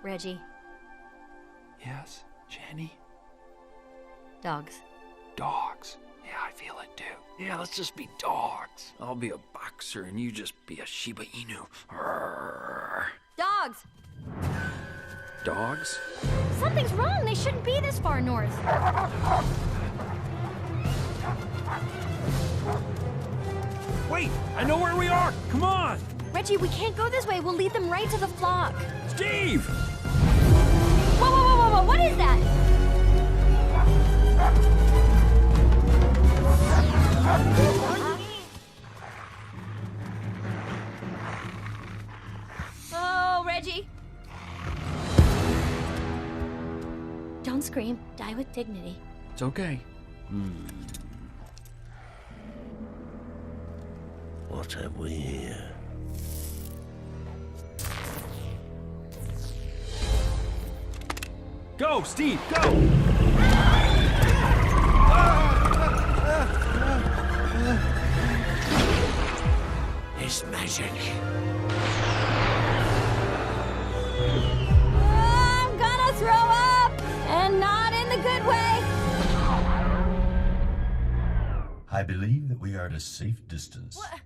Reggie. Yes, Jenny? Dogs. Dogs. Yeah, I feel it too. Yeah, let's just be dogs. I'll be a boxer and you just be a Shiba Inu. Arrgh. Dogs! Dogs? Something's wrong. They shouldn't be this far north. Wait, I know where we are. Come on. Reggie, we can't go this way. We'll lead them right to the flock. Steve! Whoa, whoa, whoa, whoa, whoa. What is that? Oh, Reggie. Don't scream. Die with dignity. It's okay. What have we here? Go, Steve, go! It's magic. I'm gonna throw up! And not in the good way! I believe that we are at a safe distance. What?